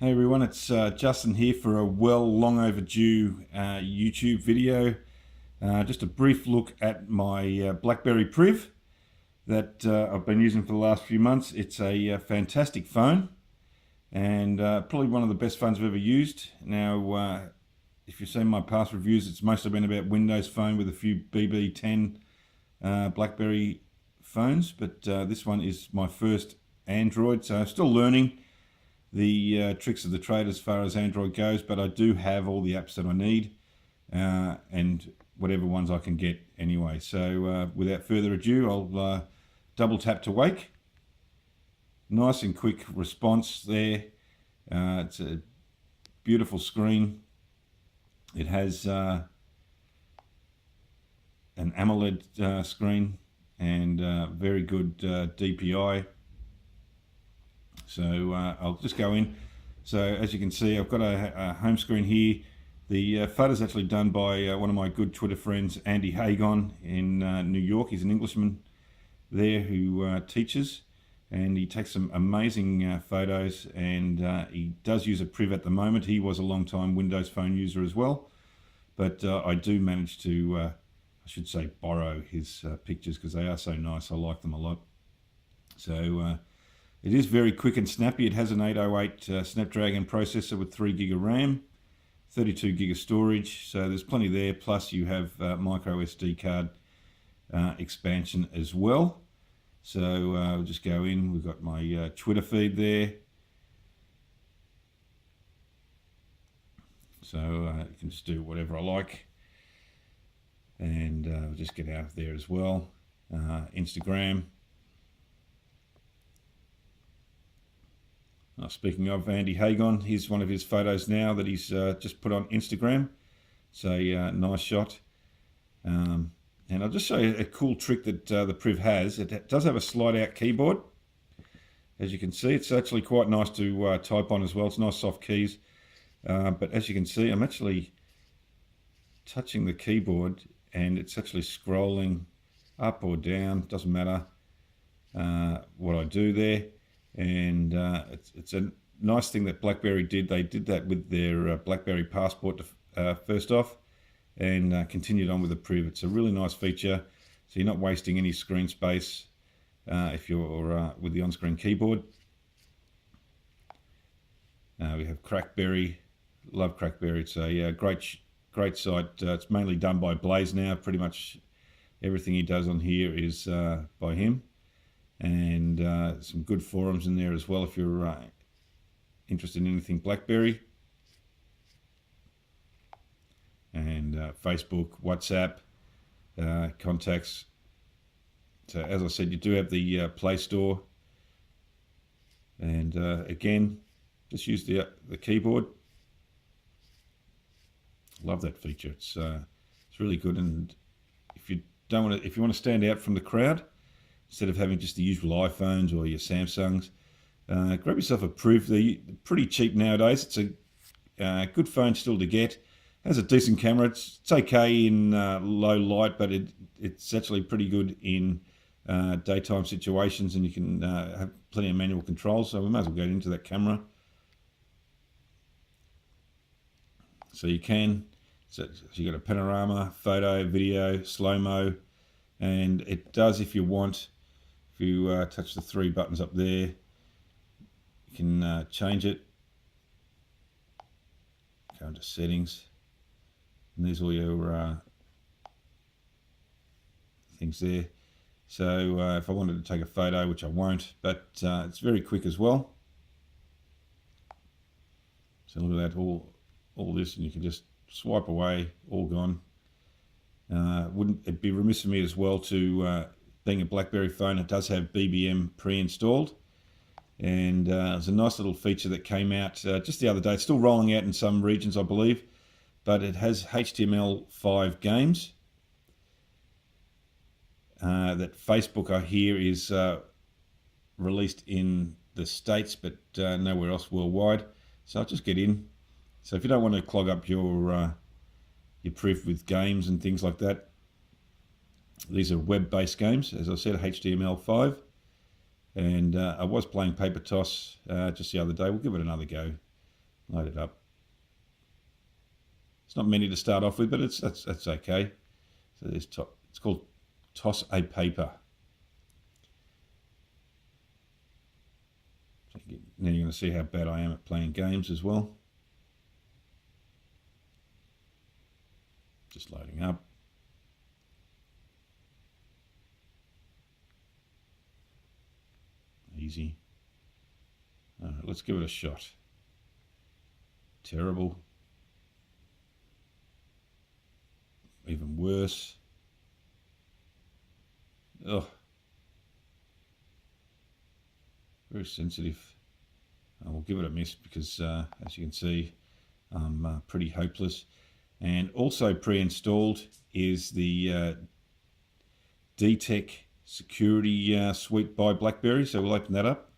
Hey everyone, it's Justin here for a long overdue YouTube video. Just a brief look at my Blackberry Priv that I've been using for the last few months. It's a fantastic phone and probably one of the best phones I've ever used. Now, if you've seen my past reviews, it's mostly been about Windows Phone with a few BB10 Blackberry phones, but this one is my first Android, so I'm still learning the tricks of the trade as far as Android goes, but I do have all the apps that I need and whatever ones I can get anyway. So without further ado, I'll double tap to wake. Nice and quick response there. It's a beautiful screen. It has an AMOLED screen and very good DPI. So I'll just go in. So as you can see, I've got a home screen here. The photo's actually done by one of my good Twitter friends, Andy Hagon in New York. He's an Englishman there who teaches, and he takes some amazing photos, and he does use a Priv at the moment. He was a long time Windows Phone user as well, but I do manage to, I should say, borrow his pictures because they are so nice. I like them a lot. So it is very quick and snappy. It has an 808 Snapdragon processor with 3 gig of RAM, 32 gig of storage, so there's plenty there. Plus you have micro SD card expansion as well. So we'll just go in. We've got my Twitter feed there. So you can just do whatever I like. And we'll just get out of there as well. Instagram. Speaking of Andy Hagon, here's one of his photos now that he's just put on Instagram. So nice shot. And I'll just show you a cool trick that the Priv has. It does have a slide out keyboard. As you can see, it's actually quite nice to type on as well. It's nice soft keys. But as you can see, I'm actually touching the keyboard and it's actually scrolling up or down. Doesn't matter what I do there. And it's a nice thing that BlackBerry did. They did that with their BlackBerry Passport first off, and continued on with the Priv. It's a really nice feature, so you're not wasting any screen space if you're with the on-screen keyboard. We have Crackberry. Love Crackberry. It's a great site. It's mainly done by Blaze now. Pretty much everything he does on here is by him. And some good forums in there as well if you're interested in anything BlackBerry. And Facebook, WhatsApp, contacts. So as I said, you do have the Play Store. And again, just use the keyboard. Love that feature. It's really good. And if you want to stand out from the crowd, instead of having just the usual iPhones or your Samsungs, grab yourself a Priv. They're pretty cheap nowadays. It's a good phone still to get. It has a decent camera. It's okay in low light, but it's actually pretty good in daytime situations, and you can have plenty of manual controls, so we might as well get into that camera. So you can, so you got a panorama, photo, video, slow-mo, and it does, if you want, if you touch the three buttons up there, you can change it. Go into settings, and there's all your things there. So if I wanted to take a photo, which I won't, but it's very quick as well. So look at that, all this, and you can just swipe away, all gone. Wouldn't it be remiss of me as well to, being a BlackBerry phone, it does have BBM pre-installed, and there's a nice little feature that came out just the other day. It's still rolling out in some regions, I believe, but it has HTML5 games that Facebook, I hear, is released in the States, but nowhere else worldwide. So I'll just get in. So if you don't want to clog up your Priv with games and things like that, these are web-based games, as I said, HTML5. And I was playing Paper Toss just the other day. We'll give it another go. Load it up. It's not many to start off with, but that's okay. So there's it's called Toss a Paper. Now you're going to see how bad I am at playing games as well. Just loading up. Easy. All right, let's give it a shot. Terrible. Even worse. Ugh. Very sensitive. We'll give it a miss because, as you can see, I'm pretty hopeless. And also pre-installed is the DTech security suite by Blackberry. So we'll open that up,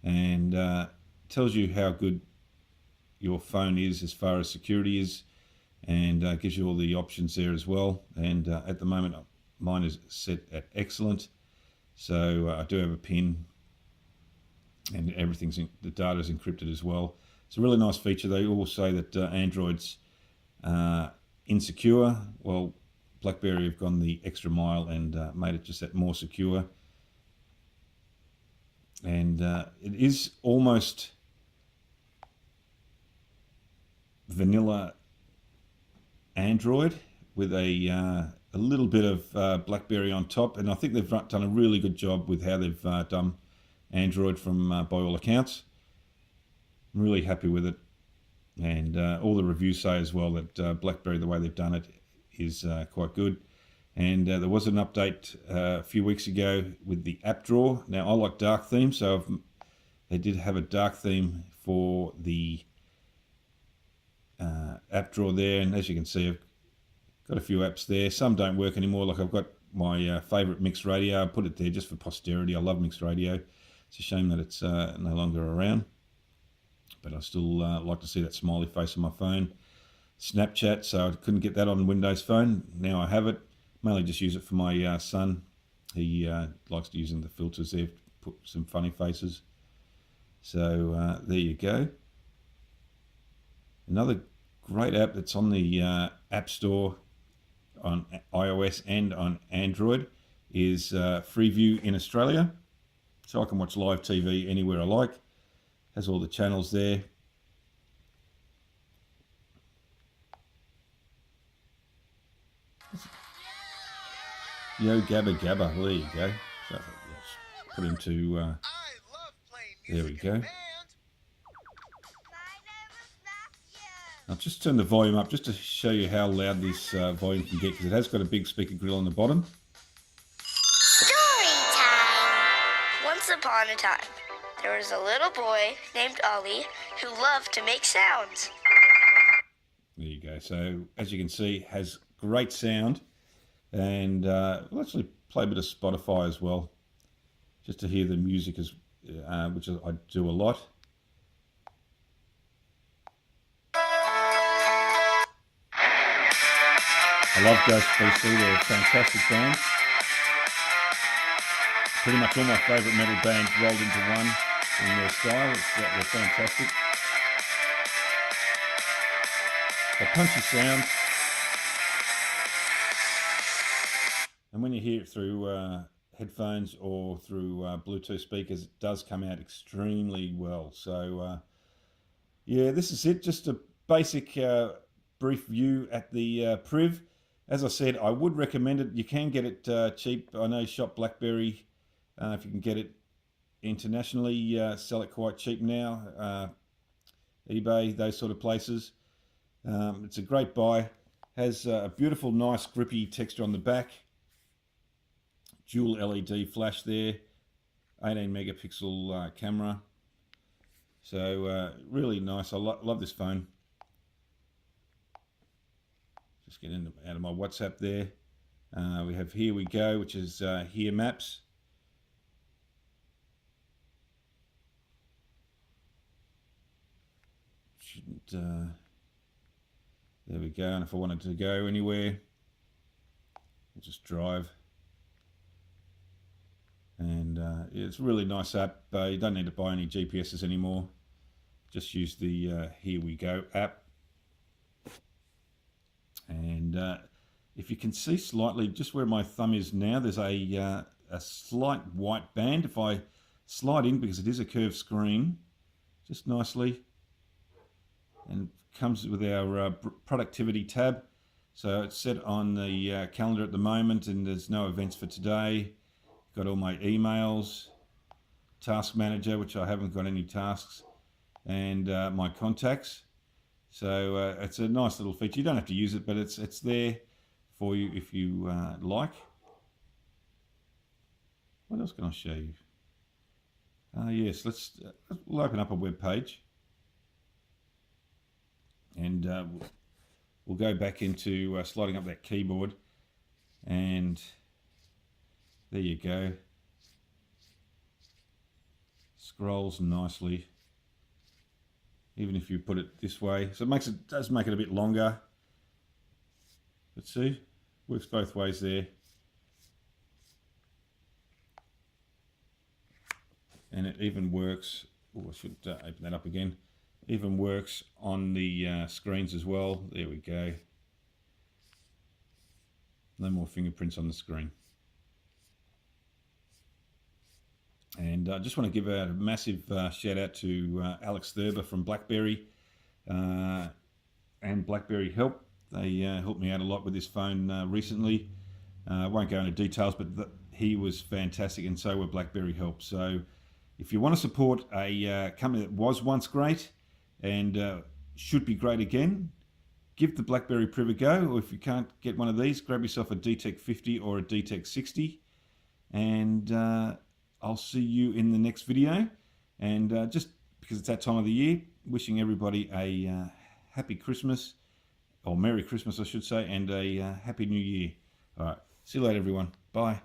and tells you how good your phone is as far as security is, and gives you all the options there as well. And at the moment, mine is set at excellent. So I do have a PIN, and the data is encrypted as well. It's a really nice feature. They all say that Android's insecure. Well, BlackBerry have gone the extra mile and made it just that more secure. And it is almost vanilla Android with a little bit of BlackBerry on top. And I think they've done a really good job with how they've done Android from by all accounts. I'm really happy with it. And all the reviews say as well that BlackBerry, the way they've done it, is quite good. And there was an update a few weeks ago with the app drawer. Now, I like dark themes, so they did have a dark theme for the app drawer there. And as you can see, I've got a few apps there. Some don't work anymore. Like I've got my favourite mixed radio. I put it there just for posterity. I love mixed radio. It's a shame that it's no longer around. But I still like to see that smiley face on my phone. Snapchat, so I couldn't get that on Windows Phone. Now I have it. Mainly just use it for my son. He likes using the filters there to put some funny faces. So there you go. Another great app that's on the App Store on iOS and on Android is Freeview in Australia. So I can watch live TV anywhere I like. Has all the channels there. Yo Gabba Gabba, there you go. So let's put into, there we go. I'll just turn the volume up just to show you how loud this volume can get, because it has got a big speaker grill on the bottom. Story time! Once upon a time, there was a little boy named Ollie who loved to make sounds. There you go. So as you can see, has great sound. And we'll actually play a bit of Spotify as well, just to hear the music, which I do a lot. I love Ghost BC, they're a fantastic band. Pretty much all my favourite metal bands rolled into one in their style. They're fantastic. A punchy sound. And when you hear it through headphones or through Bluetooth speakers, it does come out extremely well. So, yeah, this is it. Just a basic brief view at the Priv. As I said, I would recommend it. You can get it cheap. I know Shop Blackberry, if you can get it internationally, sell it quite cheap now. eBay, those sort of places. It's a great buy. Has a beautiful, nice, grippy texture on the back. Dual LED flash there, 18 megapixel camera. So really nice. I love this phone. Just get out of my WhatsApp there. We have Here We Go, which is Here Maps. Shouldn't. There we go. And if I wanted to go anywhere, I'll just drive. And it's a really nice app. You don't need to buy any GPSs anymore. just use the Here We Go app. And if you can see slightly, just where my thumb is now, there's a slight white band. If I slide in, because it is a curved screen, just nicely, and comes with our productivity tab. So it's set on the calendar at the moment, and there's no events for today. Got all my emails, task manager, which I haven't got any tasks, and my contacts. So it's a nice little feature. You don't have to use it, but it's there for you if you like. What else can I show you? Yes, we'll open up a web page, and we'll go back into sliding up that keyboard, and there you go. Scrolls nicely, even if you put it this way. So it does make it a bit longer. But see, works both ways there. And it even works, I should open that up again. Even works on the screens as well. There we go. No more fingerprints on the screen. And I just want to give a massive shout out to Alex Thurber from Blackberry and Blackberry Help. They helped me out a lot with this phone recently. I won't go into details, but he was fantastic, and so were Blackberry Help. So if you want to support a company that was once great and should be great again, give the Blackberry Priv a go. Or if you can't get one of these, grab yourself a DTEC 50 or a DTEC 60, and I'll see you in the next video. And just because it's that time of the year, wishing everybody a happy Christmas, or Merry Christmas I should say, and a Happy New Year. All right, see you later everyone. Bye.